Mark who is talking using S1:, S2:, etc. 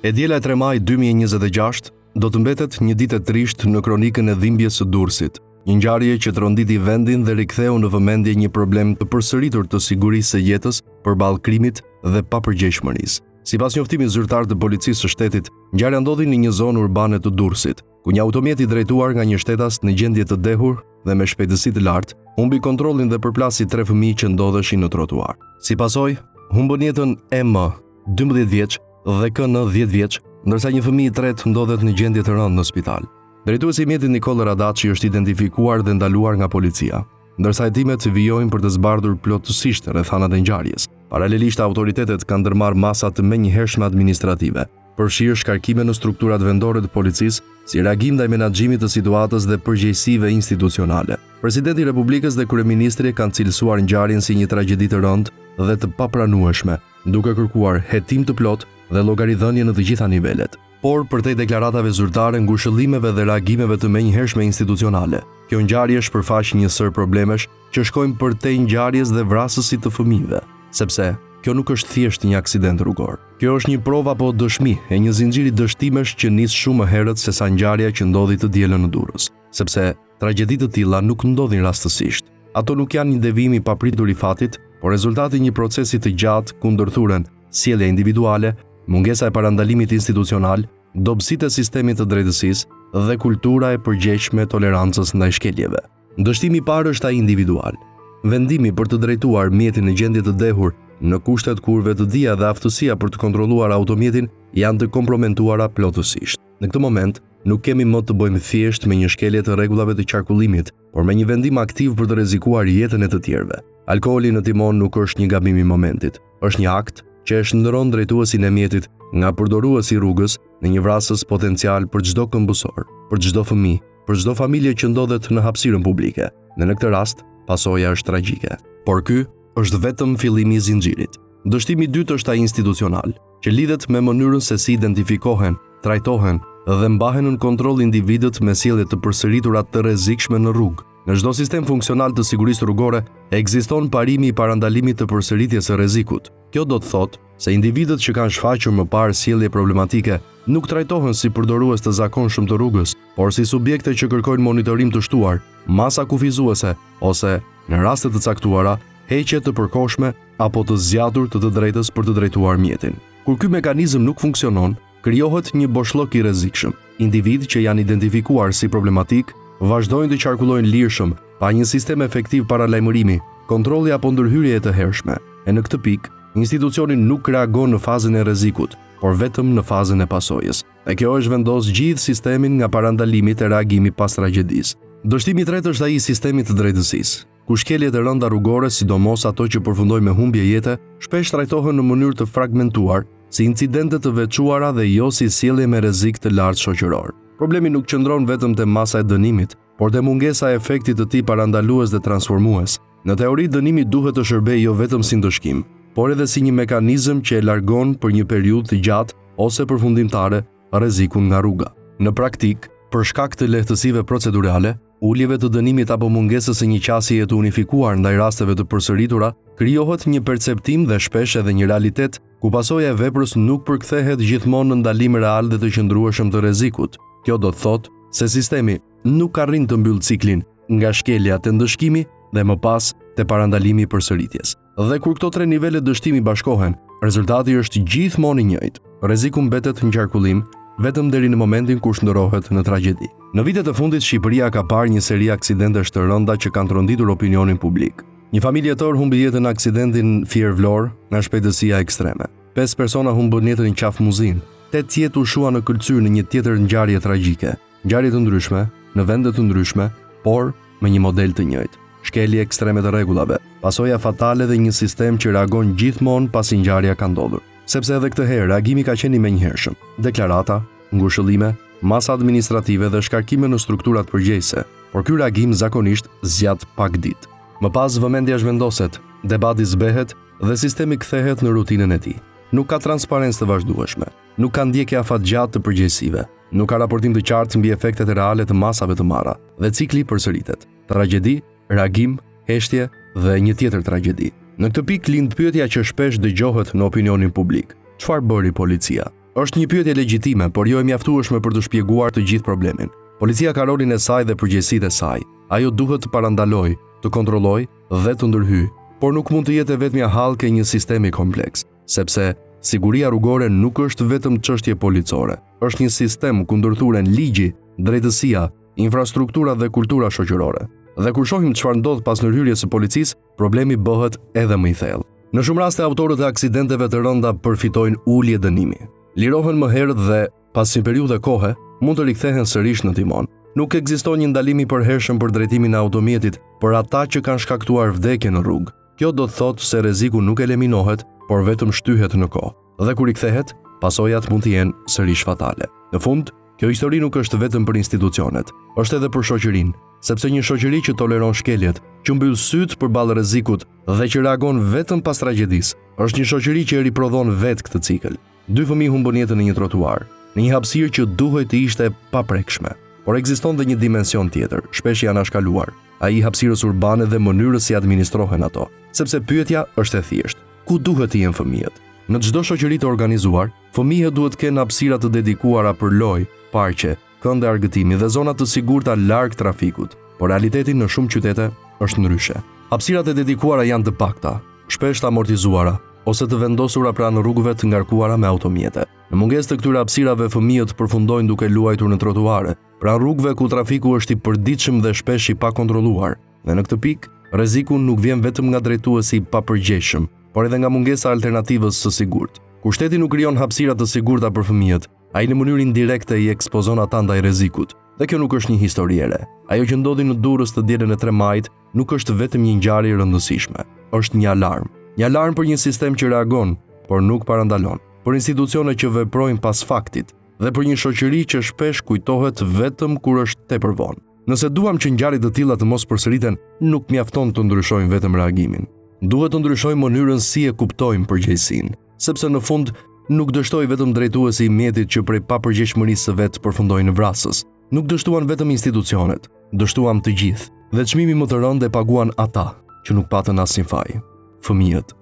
S1: E diela e 3 maj 2026 do të mbetet një ditë e trisht në kronikën e dhimbjes së Durrësit, një ngjarje që tronditi vendin dhe riktheu në vëmendje një problem të përsëritur të sigurisë së jetës përballë krimit dhe papërgjegjshmërisë. Sipas njoftimit zyrtar të policisë së shtetit, ngjarja ndodhi në një zonë urbane të Durrësit, ku një automjet i drejtuar nga një shtetas në gjendje të dehur dhe me shpejtësi të lartë, humbi kontrollin dhe përplasi 3 fëmijë që ndodheshin në trotuar. Si pasojë, humbën jetën EM, 12 vjeç, dhe KN 10 vjeç, ndërsa një fëmijë i tretë ndodhet në gjendje të rëndë në spital. Drejtuesi i mjetit Nikol Radaçi është identifikuar dhe ndaluar nga policia, ndërsa hetimet vijojnë për të zbardhur plotësisht rrethanat e ngjarjes. Paralelisht, autoritetet kanë ndërmarrë masa të menjëhershme administrative, përfshirë shkarkime në strukturat vendore të policisë, si reagim ndaj menaxhimit të situatës dhe përgjegjësive institucionale. Presidenti i Republikës dhe kryeministri kanë cilësuar ngjarjen si një tragjedi të rëndë dhe të papranueshme, duke kërkuar hetim të plotë dhe llogaridhënie në të gjitha nivelet. Por përtej deklaratave zyrtare, ngushëllimeve dhe reagimeve të menjëhershme institucionale, kjo ngjarje shpërfaq një sër problemesh që shkojnë përtej ngjarjes dhe vrasësit të fëmijëve, sepse kjo nuk është thjesht një aksident rrugor. Kjo është një provë apo dëshmi e një zinxhiri dështimesh që nis shumë më herët se sa ngjarja që ndodhi të dielën në Durrës, sepse tragjedi të tilla nuk ndodhin rastësisht. Ato nuk janë një devijim i papritur i fatit, por rezultati një procesi të gjatë ku ndërthuren sjellja individuale, mungesa e parandalimit institucional, dobësitë e sistemit të drejtësisë dhe kultura e përgjegjshme e tolerancës ndaj shkeljeve. Dështimi i parë është ai individual. Vendimi për të drejtuar mjetin në gjendje të dehur në kushtet kur vetëdia dhe aftësia për të kontrolluar automjetin janë të kompromentuara plotësisht. Në këtë moment, nuk kemi më të bëjmë thjesht me një shkelje të rregullave të qarkullimit, por me një vendim aktiv për të rrezikuar jetën e të tjerëve. Alkooli në timon nuk është një gabim i momentit, është një akt që e shndërron drejtuesin e mjetit nga përdoruesi rrugës në një vrasës potencial për çdo këmbësor, për çdo fëmijë, për çdo familje që ndodhet në hapësirën publike. Në këtë rast, pasoja është tragjike. Por ky është vetëm fillimi i zinxhirit. Dështimi i dytë është ai institucional, që lidhet me mënyrën se si identifikohen, trajtohen dhe mbahen në kontroll individët me sjellje të përsëritura të rrezikshme në rrugë. Në çdo sistem funksional të sigurisë rrugore ekziston parimi i parandalimit të përsëritjes së rrezikut. Kjo do të thotë se individët që kanë shfaqur më parë sjellje problematike nuk trajtohen si përdorues të zakonshëm të rrugës, por si subjekte që kërkojnë monitorim të shtuar, masa kufizuese ose, në raste të caktuara, heqje të përkohshme apo të zgjatur të drejtës për të drejtuar mjetin. Kur ky mekanizëm nuk funksionon, krijohet një boshllok i rrezikshëm. Individë që janë identifikuar si problematik vazhdojnë të qarkullojnë lirshëm pa një sistem efektiv paralajmërimi, kontrolli apo ndërhyrje të hershme. E në këtë pikë, institucioni nuk reagon në fazën e rrezikut, por vetëm në fazën e pasojës. Dhe kjo është vendos gjithë sistemin nga parandalimi e reagimi pas tragjedisë. Dështimi i tretë është ai i sistemit të drejtësisë, ku shkeljet e rënda rrugore, sidomos ato që përfundojnë me humbje jete, shpesh trajtohen në mënyrë të fragmentuar, si incidente të veçuara dhe jo si sjellje me rrezik të lartë shoqëror. Problemi nuk qëndron vetëm te masa e dënimit, por te mungesa e efektit të tij parandalues dhe transformues. Në teori, dënimi duhet të shërbejë jo vetëm si ndëshkim, por edhe si një mekanizëm që e largon për një periudhë të gjatë ose përfundimtare rrezikun nga rruga. Në praktik, për shkak të lehtësive procedurale, uljeve të dënimit apo mungesës së një qasjeje të unifikuar ndaj rasteve të përsëritura, krijohet një perceptim dhe shpesh edhe një realitet ku pasoja e veprës nuk përkthehet gjithmonë në ndalim real dhe të qëndrueshëm të rrezikut. Kjo do të thotë se sistemi nuk arrin të mbyll ciklin nga shkelja te ndëshkimi dhe më pas te parandalimi i përsëritjes. Dhe kur këto 3 nivele dështimi bashkohen, rezultati është gjithmonë i njëjtë. Rreziku mbetet në qarkullim vetëm deri në momentin kur shndërrohet në tragjedi. Në vitet e fundit, Shqipëria ka parë një seri aksidentesh të rënda që kanë tronditur opinionin publik. Një familje jetor humbi jetën në aksidentin Fier Vlorë nga shpejtësia ekstreme. 5 persona humbën jetën në qafmuzin. 8 jetë u shua në kërcyr në një tjetër ngjarje tragjike. Ngjarje të ndryshme, në vende të ndryshme, por me një model të njëjtë. Shkelje ekstreme të rregullave, pasoja fatale dhe një sistem që reagon gjithmonë pasi ngjarja ka ndodhur. Sepse edhe këtë herë reagimi ka qenë i menjëhershëm. Deklarata, ngushëllime, masa administrative dhe shkarkime në strukturat përgjegjëse, por ky reagim zakonisht zgjat pak ditë. Më pas vëmendja zhvendoset, debati zbehet dhe sistemi kthehet në rutinën e tij. Nuk ka transparencë të vazhdueshme, nuk ka ndjekje afatgjatë të përgjegjësive, nuk ka raportim të qartë mbi efektet reale të masave të marra dhe cikli përsëritet. Tragjedi, reagim, heshtje dhe një tjetër tragjedi. Në këtë pikë lind pyetja që shpesh dëgjohet në opinionin publik. Çfarë bëri policia? Është një pyetje legjitime, por jo e mjaftueshme për të shpjeguar të gjithë problemin. Policia ka rolin e saj dhe përgjegjësitë e saj. Ajo duhet të parandalojë, të kontrollojë dhe të ndërhyjë, por nuk mund të jetë vetmja hallkë e një sistemi kompleks, sepse siguria rrugore nuk është vetëm çështje policore. Është një sistem ku ndërthuren ligji, drejtësia, infrastruktura dhe kultura shoqërore. Dhe kur shohim çfarë ndodh pas ndërhyrjes së policisë, problemi bëhet edhe më i thellë. Në shumë raste autorët e aksidenteve të rënda përfitojnë ulje dënimi. Lirohen më herët dhe pas një periudhe kohe mund të rikthehen sërish në timon. Nuk ekziston një ndalim i përhershëm për drejtimin e automjetit për ata që kanë shkaktuar vdekje në rrugë. Kjo do të thotë se rreziku nuk eliminohet, por vetëm shtyhet në kohë. Dhe kur rikthehet, pasojat mund të jenë sërish fatale. Në fund, kjo histori nuk është vetëm për institucionet, është edhe për shoqërinë, sepse një shoqëri që toleron shkeljet, që mbyll syt përballë rrezikut dhe që reagon vetëm pas tragjedisë, është një shoqëri që e riprodhon vetë këtë cikël. 2 fëmijë humbën jetën në një trotuar, në një hapësirë që duhej të ishte paprekshme. Por ekziston dhe një dimension tjetër, shpesh i anashkaluar, ai i hapësirës urbane dhe mënyrës si administrohen ato, sepse pyetja është e thjeshtë: ku duhet të jenë fëmijët? Në çdo shoqëri të organizuar, fëmijët duhet të kenë hapësira të dedikuara për lojë, parqe, këndë argëtimi dhe zona të sigurta larg trafikut, por realiteti në shumë qytete është ndryshe. Hapësirat e dedikuara janë të pakta, shpesh të amortizuara ose të vendosura pranë rrugëve të ngarkuara me automjete. Në mungesë të këtyre hapësirave, fëmijët përfundojnë duke luajtur në trotuare, pranë rrugëve ku trafiku është i përditshëm dhe shpesh i pakontrolluar. Dhe në këtë pikë, rreziku nuk vjen vetëm nga drejtuesi i papërgjegjshëm, por edhe nga mungesa e alternativës së sigurt. Kur shteti nuk krijon hapësira të sigurta për fëmijët, ai në mënyrë indirekte i ekspozon ata ndaj rrezikut. Dhe kjo nuk është një histori e re. Ajo që ndodhi në Durrës të dielën e 3 majit nuk është vetëm një ngjarje e rëndësishme, është një alarm. Një alarm për një sistem që reagon, por nuk parandalon, për institucione që veprojnë pas faktit dhe për një shoqëri që shpesh kujtohet vetëm kur është tepër vonë. Nëse duam që ngjarje të tilla të mos përsëriten, nuk mjafton të ndryshojmë vetëm reagimin. Duhet të ndryshojmë mënyrën si e kuptojmë përgjegjësinë, sepse në fund nuk dështoi vetëm drejtuesi i mjetit që prej papërgjegjshmërisë së vet përfundoi në vrasës. Nuk dështuan vetëm institucionet, dështuam të gjithë, dhe çmimi më të rëndë e paguan ata që nuk patën asnjë faj: fëmijët.